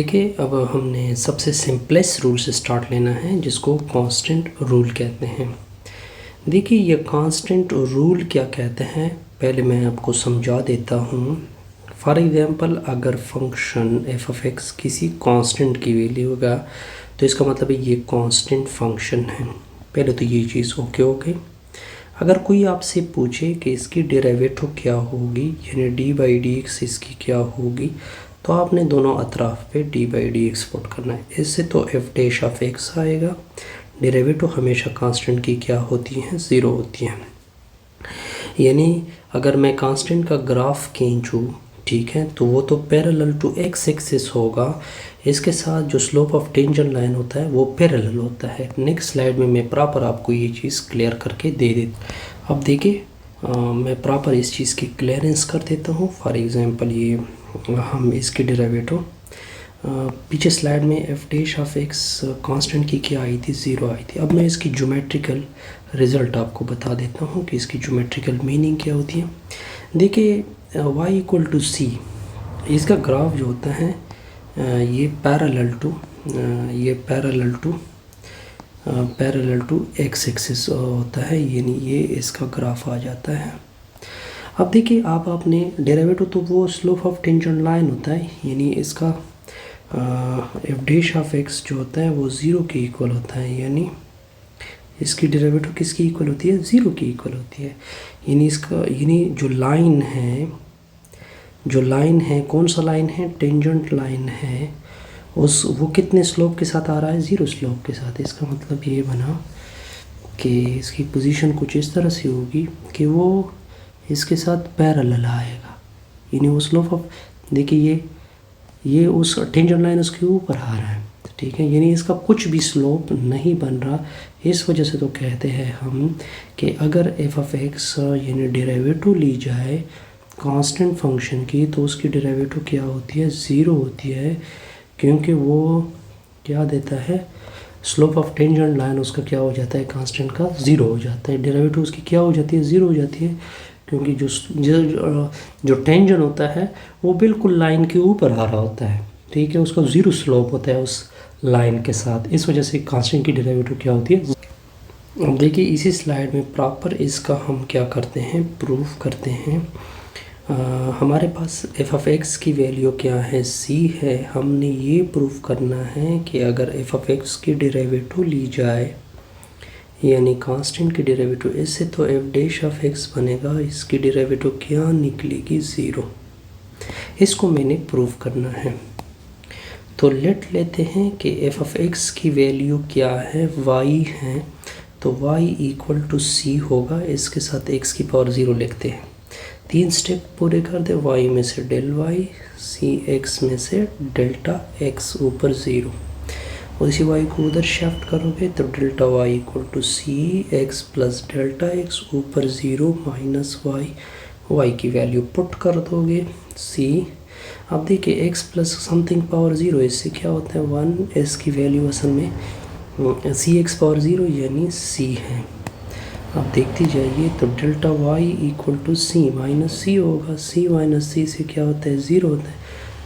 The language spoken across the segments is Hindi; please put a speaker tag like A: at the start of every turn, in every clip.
A: देखिए, अब हमने सबसे सिंपलेस्ट रूल से स्टार्ट लेना है जिसको कांस्टेंट रूल कहते हैं। देखिए, ये कांस्टेंट रूल क्या कहते हैं पहले मैं आपको समझा देता हूँ। फॉर एग्जांपल, अगर फंक्शन एफ ऑफ एक्स किसी कांस्टेंट की वैल्यू होगा तो इसका मतलब है ये कांस्टेंट फंक्शन है। पहले तो ये चीज़ ओके हो गई। अगर कोई आपसे पूछे कि इसकी डेरिवेटिव क्या होगी, यानी डी बाई डी एक्स इसकी क्या होगी, तो आपने दोनों अतराफ पे D by D x put करना है। इससे तो एफ डैश ऑफ एक्स आएगा। डेरिवेटिव हमेशा कांस्टेंट की क्या होती हैं, ज़ीरो होती हैं। यानी अगर मैं कांस्टेंट का ग्राफ खींचूँ, ठीक है, तो वो तो पैरेलल टू एक्स एक्सिस होगा। इसके साथ जो स्लोप ऑफ टेंजेंट लाइन होता है वो पैरेलल होता है। नेक्स्ट स्लाइड में मैं प्रॉपर आपको ये चीज़ क्लियर करके दे देता। अब देखिए, मैं प्रॉपर इस चीज़ की क्लियरेंस कर देता हूँ। फॉर एग्जांपल, ये हम इसकी डेरिवेटिव पीछे स्लाइड में F dash of x constant की क्या आई थी, ज़ीरो आई थी। अब मैं इसकी ज्योमेट्रिकल रिज़ल्ट आपको बता देता हूँ कि इसकी ज्योमेट्रिकल मीनिंग क्या होती है। देखिए, y इक्वल टू सी, इसका ग्राफ जो होता है ये पैरेलल टू एक्स एक्सिस होता है, यानी ये इसका ग्राफ आ जाता है। अब देखिए, आपने डेरिवेटिव तो वो स्लोप ऑफ टेंजेंट लाइन होता है, यानी इसका एफ डैश ऑफ एक्स जो होता है वो ज़ीरो के इक्वल होता है। यानी इसकी डेरिवेटिव किसकी इक्वल होती है, ज़ीरो की इक्वल होती है। यानी जो लाइन है कौन सा लाइन है, टेंजेंट लाइन है, वो कितने स्लोप के साथ आ रहा है, ज़ीरो स्लोप के साथ। इसका मतलब ये बना कि इसकी पोजीशन कुछ इस तरह से होगी कि वो इसके साथ पैरेलल आएगा। यानी वो स्लोप ऑफ, देखिए ये उस टेंजेंट लाइन उसके ऊपर आ रहा है, ठीक है, यानी इसका कुछ भी स्लोप नहीं बन रहा। इस वजह से तो कहते हैं हम कि अगर एफ ऑफ एक्स यानी डेरिवेटिव ली जाए कांस्टेंट फंक्शन की, तो उसकी डेरिवेटिव क्या होती है, ज़ीरो होती है, क्योंकि वो क्या देता है, स्लोप ऑफ टेंजेंट लाइन उसका क्या हो जाता है, कांस्टेंट का ज़ीरो हो जाता है। डेरिवेटिव उसकी क्या हो जाती है, ज़ीरो हो जाती है, क्योंकि जो टेंजेंट होता है वो बिल्कुल लाइन के ऊपर आ रहा होता है, ठीक है, उसका ज़ीरो स्लोप होता है उस लाइन के साथ। इस वजह से कांस्टेंट की डेरिवेटिव क्या होती है। अब देखिए, इसी स्लाइड में प्रॉपर इसका हम क्या करते हैं, प्रूफ करते हैं। हमारे पास एफ ऑफ एक्स की वैल्यू क्या है, सी है। हमने ये प्रूफ करना है कि अगर एफ ऑफ एक्स की डेरिवेटिव ली जाए, यानी कांस्टेंट की डेरिवेटिव, इससे तो एफ डैश ऑफ एक्स बनेगा, इसकी डेरिवेटिव क्या निकलेगी, ज़ीरो। इसको मैंने प्रूफ करना है। तो लेट लेते हैं कि एफ ऑफ एक्स की वैल्यू क्या है, y है, तो y इक्वल टू सी होगा। इसके साथ x की पावर ज़ीरो लिखते हैं। 3 स्टेप पूरे कर दे, y में से डेल y, सी x में से डेल्टा x, ऊपर ज़ीरो, और इसी y को उधर शिफ्ट करोगे तो delta y equal to c x plus delta x, ऊपर ज़ीरो माइनस y की वैल्यू पुट कर दोगे c। अब देखिए, x plus something power zero, इससे क्या होता है 1, s की वैल्यू असल में सी एक्स पावर ज़ीरो यानी c है। अब देखते जाइए, तो delta y equal to C minus C होगा, c माइनस सी से क्या होता है, ज़ीरो होता है।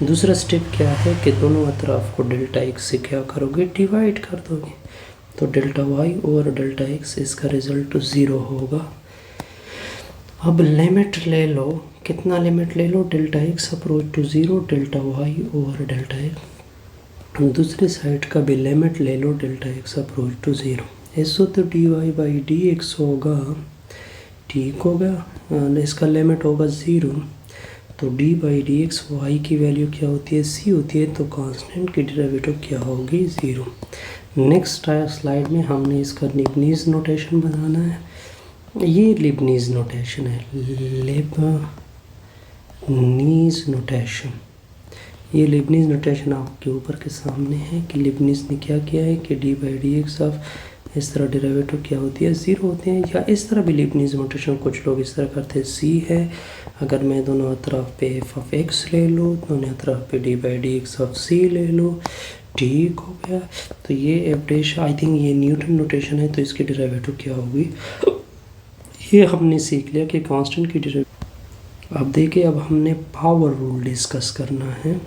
A: दूसरा स्टेप क्या है कि दोनों अतराफ को डेल्टा x से क्या करोगे, डिवाइड कर दोगे, तो डेल्टा y और डेल्टा x, इसका रिज़ल्ट ज़ीरो होगा। अब लिमिट ले लो, कितना लिमिट ले लो, delta x approach to zero, delta y और डेल्टा x। दूसरी साइड का भी लिमिट ले लो, delta x approach to zero. इससे तो D Y by D X होगा, ठीक होगा, इसका लिमिट होगा ज़ीरो, तो D by D X, Y की वैल्यू क्या होती है, सी होती है, तो कांस्टेंट की डेरिवेटिव क्या होगी, ज़ीरो। नेक्स्ट स्लाइड में हमने इसका लीबनीज़ नोटेशन बनाना है। ये लीबनीज़ नोटेशन है, लीबनीज़ नोटेशन। ये लीबनीज़ नोटेशन आपके ऊपर के सामने है कि लीबनीज़ ने क्या किया है कि D by D X of इस तरह डेरिवेटिव क्या होती है, ज़ीरो होते हैं। या इस तरह भी लीबनीज़ नोटेशन कुछ लोग इस तरह करते हैं, सी है, अगर मैं दोनों अतराफ पे एफ ऑफ एक्स ले लूँ, दोनों अतराफ पे D by D X of C ले लूँ, ठीक हो गया। तो ये एफ डैश, आई थिंक ये न्यूटन नोटेशन है, तो इसकी डेरिवेटिव क्या होगी, ये हमने सीख लिया कि कांस्टेंट की डेरिवेटिव। अब देखिए, अब हमने पावर रूल डिस्कस करना है।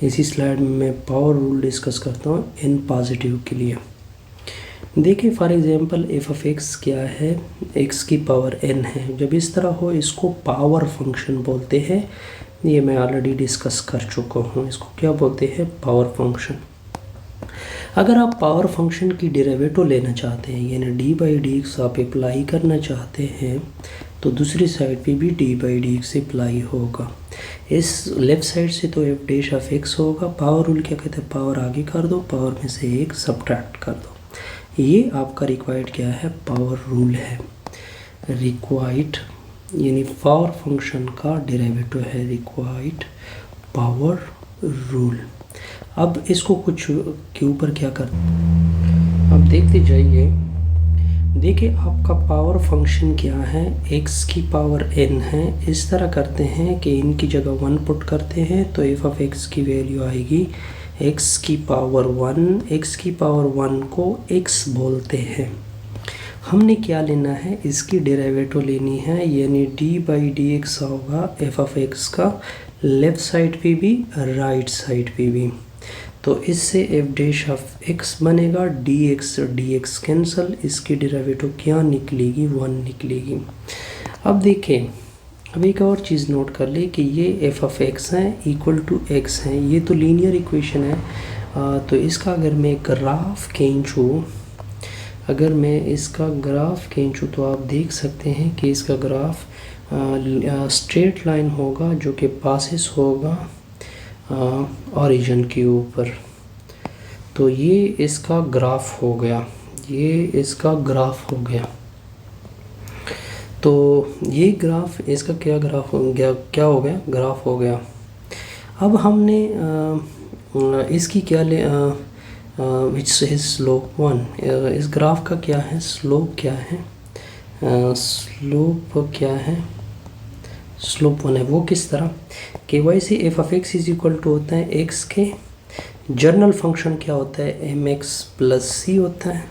A: इसी स्लाइड में मैं पावर रूल डिस्कस करता हूँ n पॉजिटिव के लिए। देखिए for example F of x क्या है, x की पावर n है। जब इस तरह हो इसको पावर फंक्शन बोलते हैं, ये मैं ऑलरेडी डिस्कस कर चुका हूँ। इसको क्या बोलते हैं, पावर फंक्शन। अगर आप पावर फंक्शन की डेरिवेटिव लेना चाहते हैं, यानी डी बाई डी एक्स आप अप्लाई करना चाहते हैं, तो दूसरी साइड पे भी d by D x apply होगा। इस लेफ़्ट साइड से तो एफ डैश ऑफ एक्स होगा। पावर रूल क्या कहते हैं, पावर आगे कर दो, पावर में से एक सब्ट्रैक्ट कर दो। ये आपका रिक्वायर्ड क्या है, पावर रूल है। रिक्वायर्ड यानी पावर फंक्शन का डेरिवेटिव है रिक्वायर्ड पावर रूल। अब इसको कुछ के ऊपर क्या कर, अब देखते जाइए। देखिए आपका पावर फंक्शन क्या है, x की पावर n है। इस तरह करते हैं कि इनकी जगह 1 पुट करते हैं, तो एफ ऑफ x की वैल्यू आएगी x की पावर 1। x की पावर 1 को x बोलते हैं। हमने क्या लेना है, इसकी डेरिवेटिव लेनी है, यानी डी बाई डी एक्स होगा एफ ऑफ एक्स का, लेफ़्ट साइड पे भी राइट साइड पे भी। तो इससे एफ डैश ऑफ एक्स बनेगा डी एक्स कैंसल, इसकी डेरिवेटिव क्या निकलेगी, 1 निकलेगी। अब देखें, अब एक और चीज़ नोट कर ले कि ये एफ ऑफ एक्स है इक्वल टू एक्स है, ये तो लीनियर इक्वेशन है। तो इसका अगर मैं ग्राफ खींचूँ, अगर मैं इसका ग्राफ खींचूँ तो आप देख सकते हैं कि इसका ग्राफ स्ट्रेट लाइन होगा जो कि पासिस होगा ओरिजिन के ऊपर। तो ये इसका ग्राफ हो गया, ये इसका ग्राफ हो गया। तो ये ग्राफ, इसका क्या ग्राफ हो गया, क्या हो गया, ग्राफ हो गया। अब हमने इसकी क्या ले, विच इज स्लोप 1। इस ग्राफ का क्या है, स्लोप क्या है, स्लोप क्या है, स्लोप 1 है। वो किस तरह कि वैसे f of x is equal to होता है एक्स के जर्नल फंक्शन क्या होता है, एम एक्स प्लस सी होता है,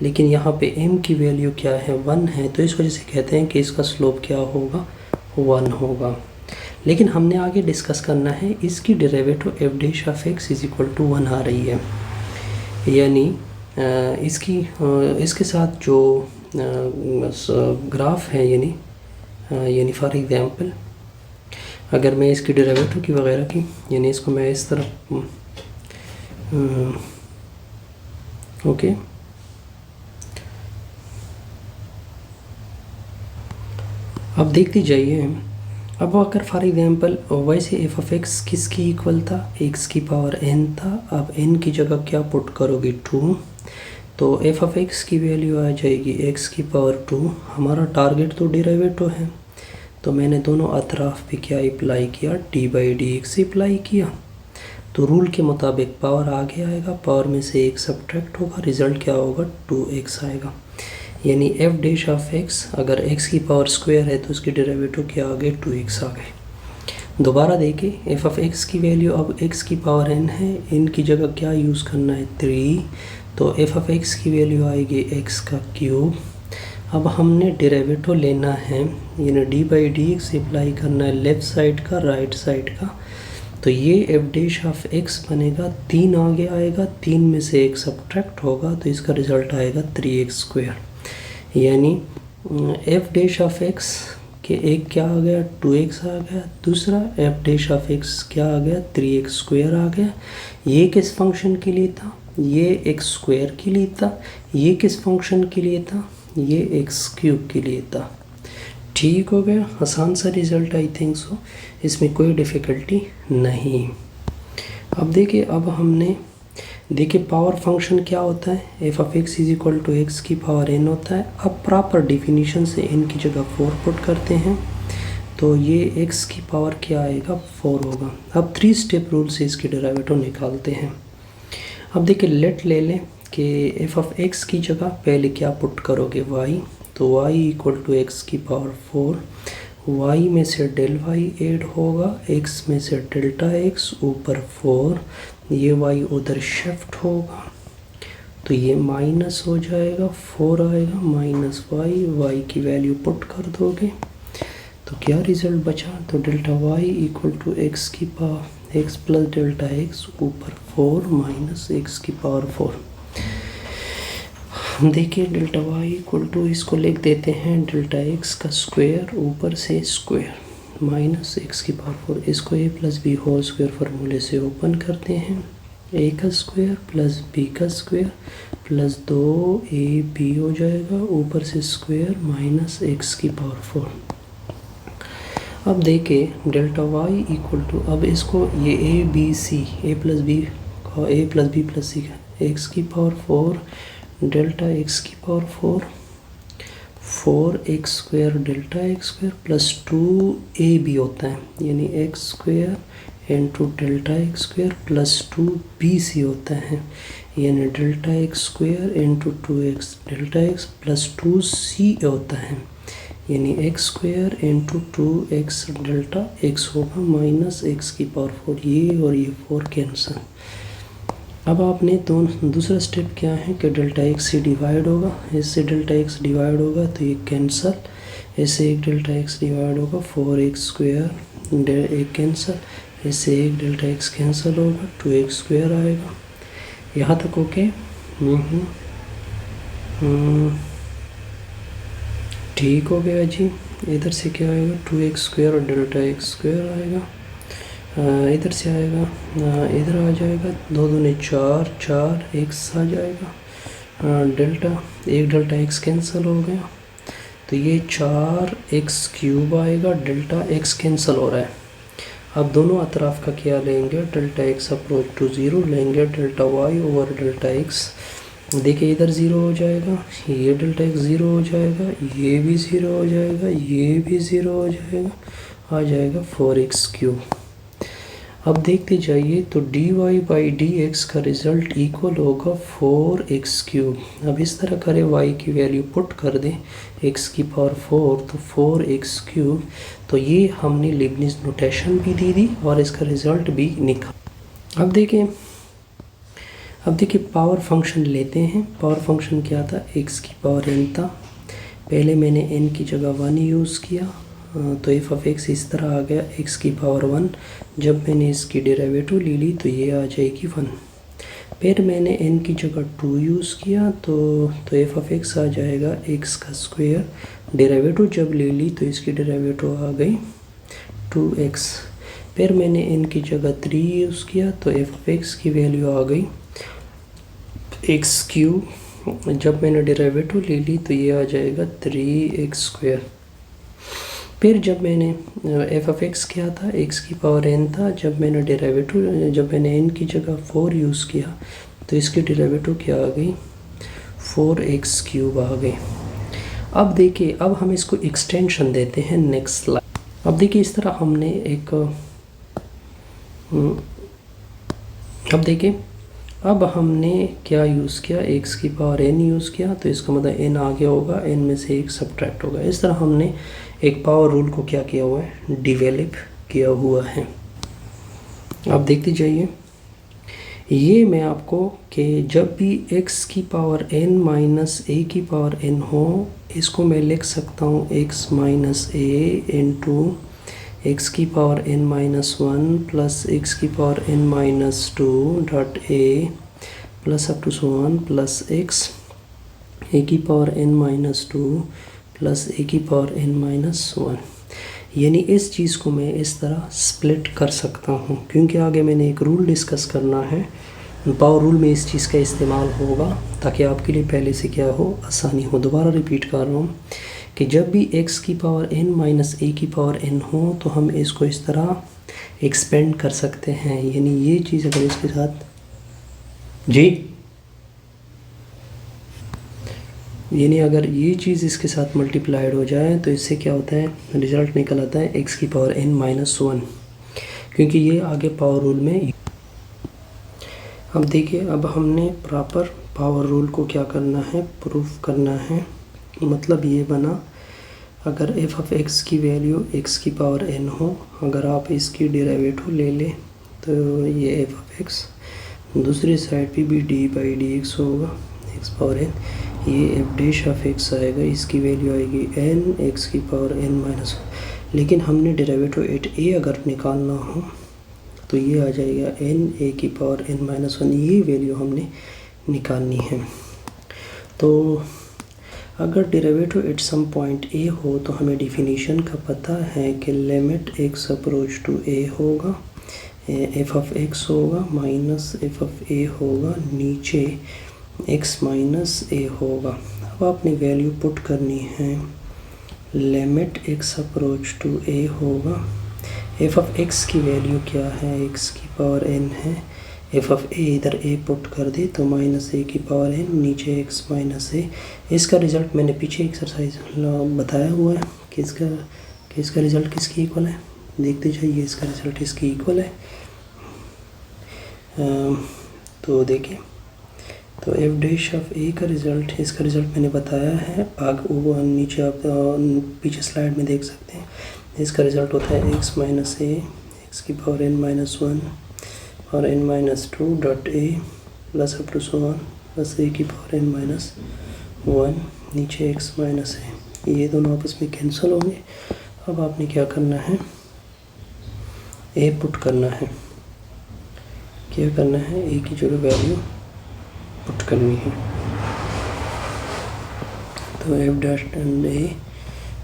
A: लेकिन यहाँ पे m की वैल्यू क्या है, 1 है। तो इस वजह से कहते हैं कि इसका स्लोप क्या होगा, 1 होगा। लेकिन हमने आगे डिस्कस करना है इसकी derivative f dash of x is equal to 1 आ रही है, यानी इसके साथ जो ग्राफ है, यानी फॉर एग्जांपल अगर मैं इसकी डेरिवेटिव की वगैरह की, यानी इसको मैं इस तरफ ओके, अब देखते जाइए। अब अगर फॉर एग्जांपल वैसे एफ ऑफ एक्स किसकी इक्वल था, एक्स की पावर n था। अब n की जगह क्या पुट करोगे, 2। तो एफ ऑफ एक्स की वैल्यू आ जाएगी एक्स की पावर 2। हमारा टारगेट तो डेरिवेटिव है, तो मैंने दोनों अतराफ पे क्या अप्लाई किया, D by D x apply किया। तो रूल के मुताबिक पावर आगे आएगा, पावर में से एक सब्ट्रैक्ट होगा, रिज़ल्ट क्या होगा, 2x आएगा। यानी एफ डैश ऑफ एक्स अगर x की पावर स्क्वायर है तो उसकी डेरिवेटिव क्या आ गए, 2x आ गए। दोबारा देखिए, एफ ऑफ एक्स की वैल्यू अब x की पावर n है, n की जगह क्या यूज़ करना है, 3। तो एफ ऑफ एक्स की वैल्यू आएगी x का क्यूब। अब हमने डेरिवेटिव लेना है, यानी D by D x apply करना है लेफ़्ट साइड का, राइट साइड का। तो ये एफ डैश ऑफ एक्स बनेगा, 3 आगे आएगा, 3 में से एक सब्ट्रैक्ट होगा, तो इसका रिज़ल्ट आएगा 3x स्क्वायर। यानी एफ डैश ऑफ एक्स के एक क्या आ गया, 2x आ गया। दूसरा एफ डैश ऑफ एक्स क्या आ गया, 3x स्क्वायर आ गया। ये किस फंक्शन के लिए था, ये x स्क्वायर के लिए था। ये किस फंक्शन के लिए था, ये x क्यूब के लिए था। ठीक हो गया, आसान सा रिज़ल्ट आई थिंक सो, इसमें कोई डिफ़िकल्टी नहीं। अब देखिए, अब हमने देखिए पावर फंक्शन क्या होता है, f of x is equal to x की पावर n होता है। अब प्रॉपर डिफिनीशन से n की जगह 4 पुट करते हैं, तो ये x की पावर क्या आएगा, 4 होगा। अब 3 स्टेप रूल से इसकी डेरिवेटिव निकालते हैं। अब देखिए लेट ले लें कि एफ ऑफ एक्स की जगह पहले क्या पुट करोगे, y। तो y इक्वल टू एक्स की पावर 4, y में से डेल y ऐड होगा, x में से डेल्टा x ऊपर 4, ये y उधर शिफ्ट होगा, तो ये माइनस हो जाएगा, 4 आएगा माइनस y की वैल्यू पुट कर दोगे तो क्या रिज़ल्ट बचा, तो delta y equal to x की power X plus delta X ऊपर 4 माइनस एक्स की पावर 4। देखिए डेल्टा वाई इक्वल टू, इसको लिख देते हैं डेल्टा एक्स का स्क्वायर ऊपर से स्क्वायर माइनस एक्स की पावर 4। इसको ए प्लस बी होल स्क्वायर फार्मूले से ओपन करते हैं। ए का स्क्वायर प्लस बी का स्क्वायर प्लस 2ab हो जाएगा ऊपर से स्क्वायर माइनस एक्स की पावर 4। अब देखिए डेल्टा वाई इक्वल टू, अब इसको ये A B C, A plus B plus C का एक्स की पावर 4 डेल्टा एक्स की power 4 X square delta X square plus 2ab होता है, यानी X square into delta X square plus 2bc होता है, यानी delta X square into 2x delta X plus 2c होता है, यानी X square into 2x delta X होगा माइनस एक्स की पावर 4। ये और ये 4 कैंसल। अब आपने दूसरा स्टेप क्या है कि डेल्टा एक्स से डिवाइड होगा, इससे डेल्टा एक्स डिवाइड होगा तो ये कैंसल, इससे एक डेल्टा एक्स डिवाइड होगा 4x स्क्वायर एक कैंसल, इससे एक डेल्टा एक्स कैंसिल होगा 2x स्क्वायर आएगा। यहाँ तक ओके। ठीक हो गया जी। इधर से क्या आएगा 2x स्क्वायर और डेल्टा एक्स स्क्वायर आएगा, इधर से आएगा, इधर आ जाएगा 2 दूनी 4 4 एक्स आ जाएगा, एक डेल्टा एक्स कैंसिल हो गया तो ये 4x क्यूब आएगा, डेल्टा एक्स कैंसिल हो रहा है। अब दोनों अतराफ का क्या लेंगे, डेल्टा एक्स अप्रोच टू 0 लेंगे, delta y over delta x. देखिए इधर 0 हो जाएगा, ये डेल्टा एक्स 0 हो जाएगा, ये भी 0 हो जाएगा, ये भी 0 हो जाएगा, आ जाएगा 4x क्यूब। अब देखते जाइए तो dy बाई डी एक्स का रिज़ल्ट इक्वल होगा 4x क्यूब। अब इस तरह करें, y की वैल्यू पुट कर दें x की पावर 4 तो 4x क्यूब। तो ये हमने लीबनिज़ नोटेशन भी दी थी और इसका रिज़ल्ट भी निकाला। अब देखिए पावर फंक्शन लेते हैं। पावर फंक्शन क्या था, x की पावर n था, पहले मैंने n की जगह 1 यूज़ किया तो एफ ऑफ एक्स इस तरह आ गया x की पावर 1। जब मैंने इसकी डेरिवेटिव ले ली तो ये आ जाएगी 1। फिर मैंने n की जगह 2 यूज़ किया तो एफ ऑफ एक्स आ जाएगा x का स्क्वायर। डेरिवेटिव जब ले ली तो इसकी डेरिवेटिव आ गई 2x। फिर मैंने n की जगह 3 यूज़ किया तो एफ ऑफ एक्स की वैल्यू आ गई x क्यूब। जब मैंने डेरिवेटिव ले ली तो ये आ जाएगा 3x स्क्वायर। फिर जब मैंने एफ ऑफ एक्स क्या था, x की पावर n था, जब मैंने n की जगह 4 यूज़ किया तो इसकी डेरिवेटिव क्या आ गई 4x क्यूब आ गई। अब देखिए, अब हम इसको एक्सटेंशन देते हैं नेक्स्ट स्लाइड। अब देखिए इस तरह हमने अब हमने क्या यूज़ किया, x की पावर n यूज़ किया तो इसका मतलब n आ गया होगा, n में से एक सब्ट्रैक्ट होगा। इस तरह हमने एक पावर रूल को क्या किया हुआ है, डेवलप किया हुआ है। अब देखते जाइए, ये मैं आपको कि जब भी x की पावर n माइनस a की पावर n हो, इसको मैं लिख सकता हूँ x minus a into X की power n minus 1 plus X की power n minus 2 dot a plus up to so 1 plus X A की power n minus 2 plus A की पावर n माइनस 1। यानी इस चीज़ को मैं इस तरह स्प्लिट कर सकता हूँ, क्योंकि आगे मैंने एक रूल डिस्कस करना है। पावर रूल में इस चीज़ का इस्तेमाल होगा ताकि आपके लिए पहले से क्या हो, आसानी हो। दोबारा रिपीट कर रहा हूँ कि जब भी x की पावर n माइनस a की पावर n हो तो हम इसको इस तरह एक्सपेंड कर सकते हैं। यानी ये चीज़ अगर इसके साथ यानी अगर ये चीज़ इसके साथ मल्टीप्लाइड हो जाए तो इससे क्या होता है, रिज़ल्ट निकल आता है x की पावर n माइनस 1, क्योंकि ये आगे पावर रूल में। अब देखिए, अब हमने प्रॉपर पावर रूल को क्या करना है, प्रूफ करना है। मतलब ये बना, अगर f ऑफ x की वैल्यू x की पावर n हो, अगर आप इसकी डेरिवेटिव ले लें तो ये f ऑफ x, दूसरी साइड पे भी d बाई डी एक्स होगा x पावर n, ये f डैश ऑफ x आएगा, इसकी वैल्यू आएगी n x की पावर n माइनस। लेकिन हमने डेरिवेटिव एट a अगर निकालना हो तो तो ये आ जाएगा n a की पावर n-1, ये वैल्यू हमने निकालनी है। तो अगर derivative at some point a हो तो हमें डिफिनीशन का पता है कि limit x approach to a होगा, f ऑफ x होगा माइनस f ऑफ a होगा, नीचे x माइनस a होगा। अब आपने वैल्यू पुट करनी है, limit x approach to a होगा, f ऑफ x की वैल्यू क्या है, x की पावर n है, f ऑफ a इधर a पुट कर दे तो माइनस a की पावर n, नीचे x माइनस a। इसका रिज़ल्ट मैंने पीछे एक्सरसाइज बताया हुआ है कि इसका रिज़ल्ट किसकी इक्वल है, देखते जाइए। इसका रिज़ल्ट इसकी इक्वल है। तो देखिए, तो f डैश ऑफ a का रिज़ल्ट, इसका रिज़ल्ट मैंने बताया है, आगे नीचे आप पीछे स्लाइड में देख सकते हैं। इसका रिज़ल्ट होता है x माइनस a, x की पावर n-1 और n-2 dot a plus up to so on plus a की पावर n-1 नीचे x माइनस a। ये दोनों आपस में कैंसिल होंगे। अब आपने क्या करना है, a पुट करना है, क्या करना है, a की जो वैल्यू पुट करनी है। तो f डैश एंड a,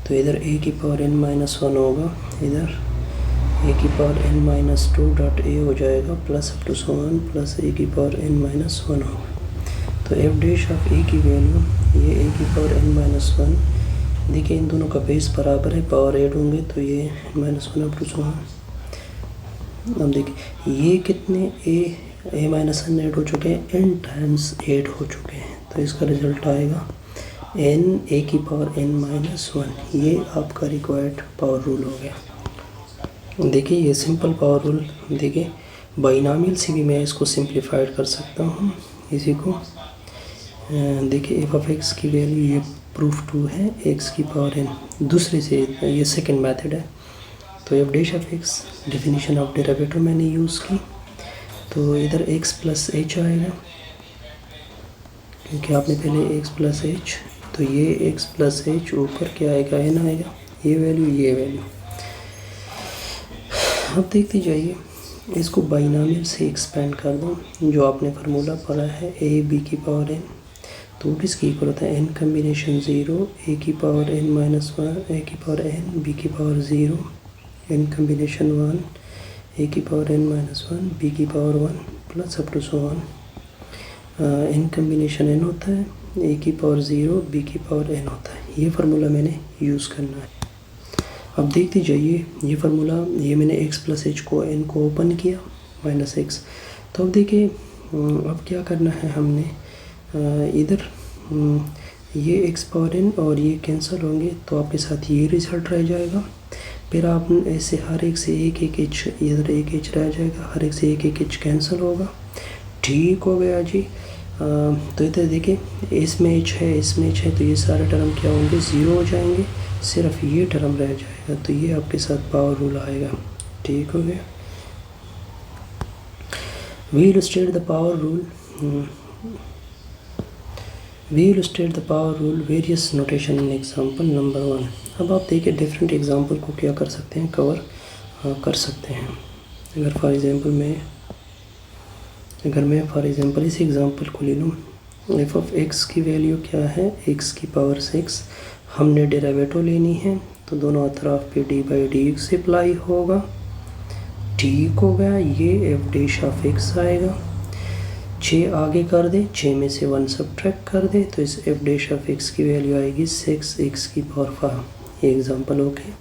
A: तो इधर a की पावर n-1 होगा, इधर a की पावर n-2 डॉट a हो जाएगा plus up to so on plus a की पावर n-1 होगा। तो f डैश ऑफ a की वैल्यू, ये a की पावर n-1, देखिए इन दोनों का बेस बराबर है, पावर ऐड होंगे तो ये n-1 up to so on. अब देखिए ये कितने a-n ऐड हो चुके हैं, n टाइम्स ऐड हो चुके हैं, तो इसका रिज़ल्ट आएगा n a की पावर n-1। ये आपका रिक्वायर्ड पावर रूल हो गया। देखिए ये सिंपल पावर रूल, देखिए बाइनॉमियल से भी मैं इसको सिंप्लीफाइड कर सकता हूँ इसी को। देखिए f ऑफ x की वैल्यू, ये प्रूफ टू है, x की पावर n, दूसरे से ये सेकंड मेथड है। तो f dash of x, definition of derivative मैंने यूज़ की, तो इधर x प्लस h आएगा, क्योंकि आपने पहले x प्लस h, तो ये x प्लस h ऊपर क्या आएगा, n आएगा, ये वैल्यू ये वैल्यू। अब देखते जाइए, इसको बाइनॉमियल से एक्सपेंड कर दो, जो आपने फार्मूला पढ़ा है a b की पावर n, तो किसकी इक्वल होता है, n कम्बिनेशन 0 a की पावर n-1, a की पावर n, b की पावर 0, n कम्बिनेशन 1 a की पावर n-1, b की power 1 plus up to so on. n combination n होता है, a की पावर 0, b की पावर n होता है। ये फार्मूला मैंने यूज़ करना है। अब देखते जाइए, ये फार्मूला, ये मैंने x प्लस h को n को ओपन किया माइनस x। तो अब देखिए, अब क्या करना है हमने, इधर ये x पावर n और ये कैंसिल होंगे, तो आपके साथ ये रिज़ल्ट रह जाएगा। फिर आप ऐसे हर एक से एक एक h, इधर एक h रह जाएगा, हर एक से एक एक h कैंसिल होगा। ठीक हो गया जी। तो इधर देखिए, इसमें h है, इसमें h है, तो ये सारे टर्म क्या होंगे, ज़ीरो हो जाएंगे, सिर्फ ये टर्म रह जाएगा, तो ये आपके साथ पावर रूल आएगा। ठीक हो गया। We illustrate the power rule. We illustrate the power rule various notation in example number 1. अब आप देखिए डिफरेंट एग्जांपल को क्या कर सकते हैं, कवर कर सकते हैं। अगर मैं फॉर एग्जांपल इस एग्जांपल को ले लूँ, f ऑफ x की वैल्यू क्या है, x की पावर 6, हमने डेरिवेटिव लेनी है, तो दोनों अतराफ पे D by D x apply होगा। ठीक हो गया। ये f डैश ऑफ x आएगा, 6 आगे कर दे, 6 में से 1 सब्ट्रैक्ट कर दे, तो इस f डैश ऑफ x की वैल्यू आएगी 6x की पावर 5। ये एग्जांपल हो गए।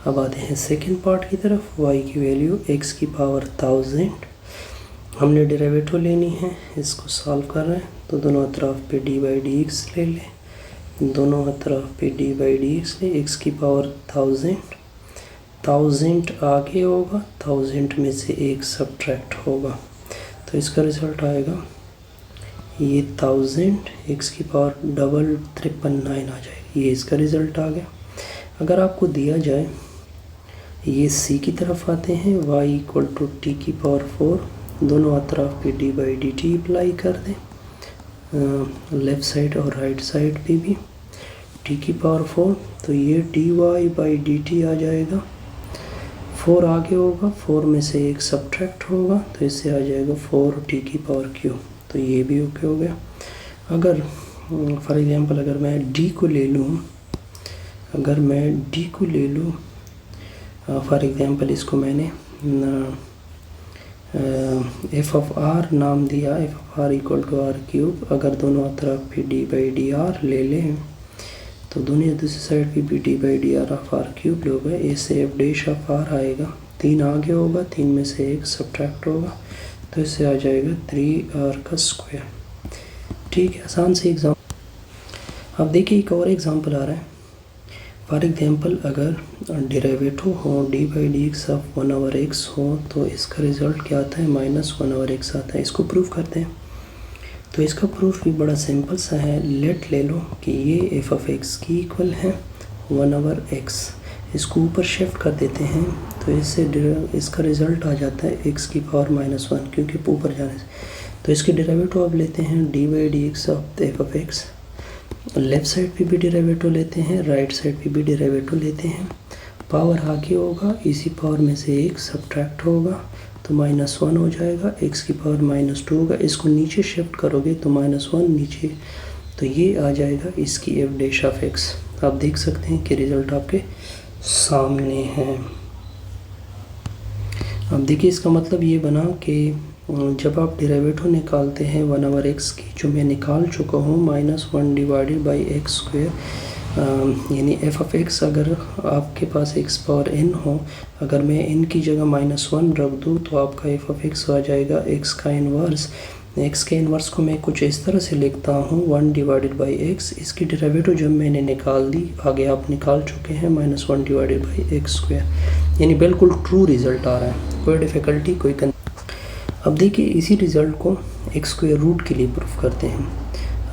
A: अब आते हैं सेकंड पार्ट की तरफ। y की वैल्यू x की पावर 1000, हमने डेरिवेटिव लेनी है, इसको सॉल्व कर रहे हैं, तो दोनों अतराफ पे डी बाई डी एक्स ले लें, दोनों अतराफ पे डी बाई डी एक्स ले, x की पावर 1000 आगे होगा, 1000 में से 1 सब्ट्रैक्ट होगा, तो इसका रिज़ल्ट आएगा ये 1000, x की पावर 999 आ जाएगी। ये इसका रिज़ल्ट आ गया। अगर आपको दिया जाए, ये c की तरफ आते हैं, y इक्वल टू टी की पावर 4, दोनों अतराफ पे D by D T apply कर दें, लेफ़्ट साइड और राइट साइड पे भी t की पावर 4, तो ये dy बाई डी टी आ जाएगा 4 आगे होगा, 4 में से 1 सब्ट्रैक्ट होगा तो इससे आ जाएगा 4t की पावर क्यू। तो ये भी ओके हो गया। अगर फॉर एग्जांपल अगर मैं d को ले लूँ, फॉर एग्जांपल इसको मैंने एफ ऑफ आर नाम दिया, f of r equal to r cube. अगर दोनों तरफ भी डी बाई डी आर ले लें तो दोनों दूसरी साइड भी d by d r of r cube लोगे, इससे एफ डैश ऑफ आर आएगा। 3 आगे होगा, 3 में से 1 सब्ट्रैक्ट होगा तो इससे आ जाएगा 3r का स्क्वायर। ठीक है, आसान से एग्जाम्पल। अब देखिए एक और एग्जाम्पल आ रहा है। फॉर एग्जाम्पल अगर डेरिवेटिव हो D by D X of 1/x हो तो इसका रिज़ल्ट क्या आता है, -1/x आता है। इसको प्रूफ करते हैं। तो इसका प्रूफ भी बड़ा सिंपल सा है। लेट ले लो कि ये एफ ऑफ एक्स की इक्वल है 1/x। इसको ऊपर शिफ्ट कर देते हैं तो इससे इसका रिज़ल्ट आ जाता है x की पावर -1, क्योंकि ऊपर जाने से। तो इसके डेरिवेटिव अब लेते हैं D by D X of F of x. Left side पे भी डेरिवेटिव लेते हैं, राइट साइड पे भी डेरिवेटिव लेते हैं। पावर आगे होगा, इसी पावर में से 1 सब्ट्रैक्ट होगा तो -1 हो जाएगा, x की पावर -2 होगा। इसको नीचे शिफ्ट करोगे तो -1 नीचे, तो ये आ जाएगा इसकी एफ डैश ऑफ x। आप देख सकते हैं कि रिज़ल्ट आपके सामने है। अब देखिए इसका मतलब ये बना कि जब आप डेरिवेटिव निकालते हैं 1/x की, जो मैं निकाल चुका हूँ, -1 डिवाइडेड बाई एक्स स्क्वायर, यानी एफ ऑफ एक्स अगर आपके पास x पावर n हो, अगर मैं n की जगह -1 रख दूँ तो आपका एफ ऑफ एक्स आ जाएगा x का इन्वर्स। x के इन्वर्स को मैं कुछ इस तरह से लिखता हूँ 1 डिवाइडेड बाई एक्स। इसकी डेरिवेटिव जब मैंने निकाल दी, आगे आप निकाल चुके हैं, -1 डिवाइडेड बाई एक्स स्क्वायर, यानी बिल्कुल ट्रू रिज़ल्ट आ रहा है, कोई डिफ़िकल्टी कोई अब देखिए इसी रिज़ल्ट को एक्स स्क्वायर रूट के लिए प्रूफ करते हैं।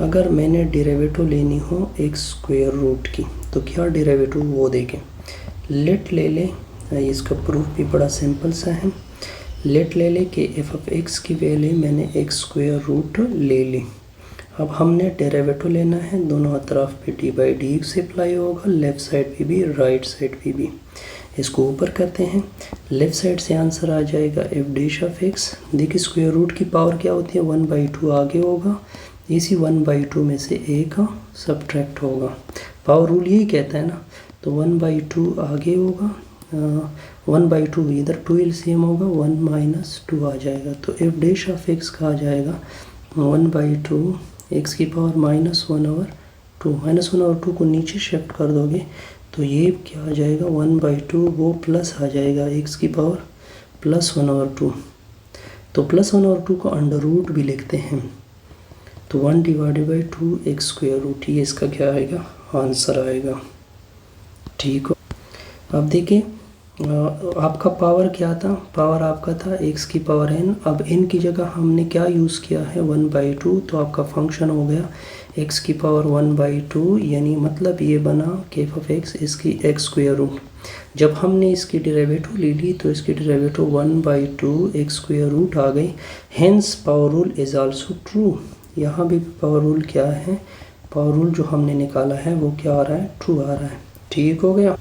A: अगर मैंने डेरिवेटिव लेनी हो एक्स स्क्वायर रूट की तो क्या डेरिवेटिव वो देखें। लेट ले लें, इसका प्रूफ भी बड़ा सिंपल सा है। लेट ले लें कि एफ ऑफ एक्स की वैल्यू मैंने एक्स स्क्वायर रूट ले ली। अब हमने डेरिवेटिव लेना है, दोनों तरफ पे D by D x apply होगा, लेफ़्ट साइड पे भी राइट साइड पे भी। इसको ऊपर करते हैं, लेफ़्ट साइड से आंसर आ जाएगा एफ डैश ऑफ एक्स। देखिए स्क्वायर रूट की पावर क्या होती है, 1/2 आगे होगा, इसी 1/2 में से 1 सब्ट्रैक्ट होगा। पावर रूल यही कहता है ना, तो 1/2 आगे होगा, 1/2 इधर 2 एलसीएम होगा, 1 - 2 आ जाएगा। तो एफ डैश ऑफ एक्स का आ जाएगा 1/2 एक्स की पावर -1/2। -1/2 को नीचे शिफ्ट कर दोगे तो ये क्या आ जाएगा, 1/2 वो प्लस आ जाएगा एक्स की पावर +1/2। तो +1/2 को अंडर रूट भी लिखते हैं, तो 1 divided by 2 x square root, ये इसका क्या आएगा, आंसर आएगा। ठीक हो। अब देखिए आपका पावर क्या था, पावर आपका था x की पावर n। अब n की जगह हमने क्या यूज़ किया है, 1/2, तो आपका फंक्शन हो गया x की पावर 1/2, यानी मतलब ये बना कि एफ ऑफ एक्स इसकी एक्स स्क्वायर रूट। जब हमने इसकी डेरिवेटिव ले ली तो इसकी डेरिवेटिव 1/2 एक्स स्क्वायर रूट आ गई। Hence power rule is also true. यहाँ भी पावर रूल क्या है, पावर रूल जो हमने निकाला है वो क्या आ रहा है, ट्रू आ रहा है। ठीक हो गया।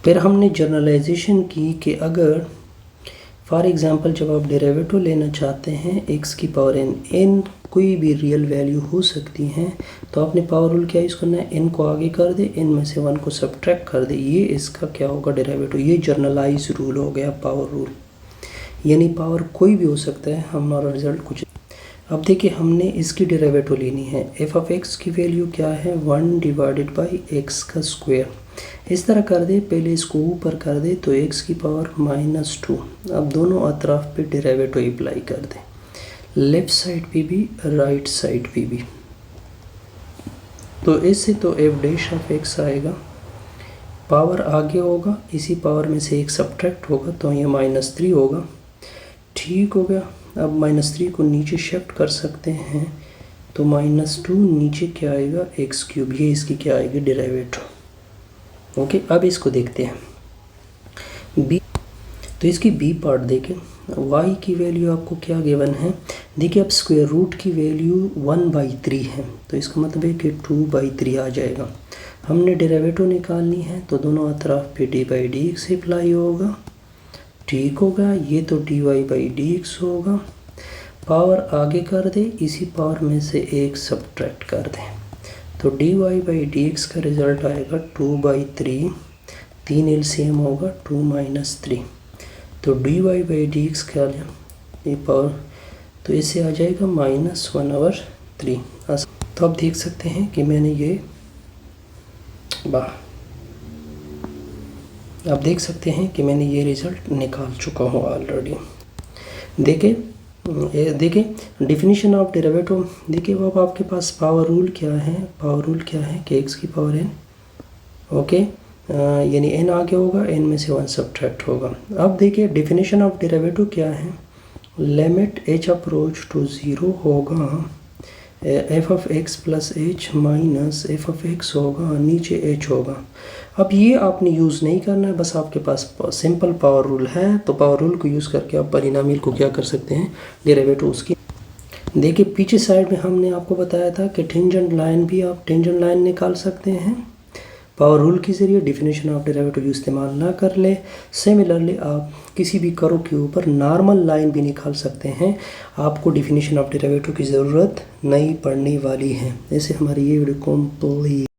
A: फिर हमने जनरलाइजेशन की कि अगर फॉर एग्ज़ाम्पल जब आप डेरिवेटिव लेना चाहते हैं x की पावर n कोई भी रियल वैल्यू हो सकती हैं, तो आपने पावर रूल क्या यूज़ करना है, n को आगे कर दे, n में से 1 को सब्ट्रैक्ट कर दे, ये इसका क्या होगा डेरिवेटिव। ये जर्नलाइज रूल हो गया पावर रूल, यानी पावर कोई भी हो सकता है, हमारा रिजल्ट कुछ। अब देखिए हमने इसकी डेरिवेटिव लेनी है, एफ ऑफ एक्स की वैल्यू क्या है, 1 डिवाइडेड बाई एक्स का स्क्वायर। इस तरह कर दे, पहले इसको ऊपर कर दे तो x की पावर -2। अब दोनों अतराफ पे डेरिवेटिव अप्लाई कर दे, लेफ़्ट साइड पे भी राइट साइड पे भी। तो इससे तो एफ डैश ऑफ एक्स आएगा, पावर आगे होगा, इसी पावर में से 1 सब्ट्रैक्ट होगा तो ये -3 होगा। ठीक हो गया। अब -3 को नीचे शिफ्ट कर सकते हैं तो -2 नीचे क्या आएगा, एक्स क्यूब, ये इसकी क्या आएगी डेरिवेटिव। ओके, अब इसको देखते हैं बी। तो इसकी बी पार्ट देखें, y की वैल्यू आपको क्या गिवन है, देखिए अब स्क्वायर रूट की वैल्यू 1/3 है, तो इसका मतलब है कि 2/3 आ जाएगा। हमने डेरिवेटिव निकालनी है तो दोनों अतराफ पे D by D x apply होगा, ठीक होगा, ये तो dy बाई डी एक्स होगा। पावर आगे कर दे, इसी पावर में से एक सब्ट्रैक्ट कर दें, तो dy बाई डी एक्स का रिज़ल्ट आएगा 2/3, 3 एलसीएम होगा 2 - 3, तो dy बाई डी एक्स क्या लिया ये पावर, तो इससे आ जाएगा -1/3। तो आप देख सकते हैं कि मैंने ये आप देख सकते हैं कि मैंने ये रिज़ल्ट निकाल चुका हूँ ऑलरेडी। देखिए डेफिनेशन ऑफ डेरिवेटिव, देखिए अब आपके पास पावर रूल क्या है, पावर रूल क्या है कि x की पावर n, ओके, यानी n आगे होगा, n में से 1 सब्ट्रैक्ट होगा। अब देखिए डेफिनेशन ऑफ डेरिवेटिव क्या है, लिमिट h अप्रोच टू 0 होगा f of x plus h minus f of x होगा, नीचे h होगा। अब ये आपने यूज़ नहीं करना है, बस आपके पास सिंपल पावर रूल है, तो पावर रूल को यूज़ करके आप परिणामी को क्या कर सकते हैं, डेरिवेटिव उसकी। देखिए पीछे साइड में हमने आपको बताया था कि टेंजेंट लाइन भी आप टेंजेंट लाइन निकाल सकते हैं पावर रूल के ज़रिए, डेफिनेशन ऑफ डेरिवेटिव इस्तेमाल ना कर ले। सिमिलरली आप किसी भी कर्व के ऊपर नॉर्मल लाइन भी निकाल सकते हैं, आपको डेफिनेशन ऑफ डेरिवेटिव की ज़रूरत नहीं पड़ने वाली है। ऐसे हमारी ये वीडियो कंप्लीट।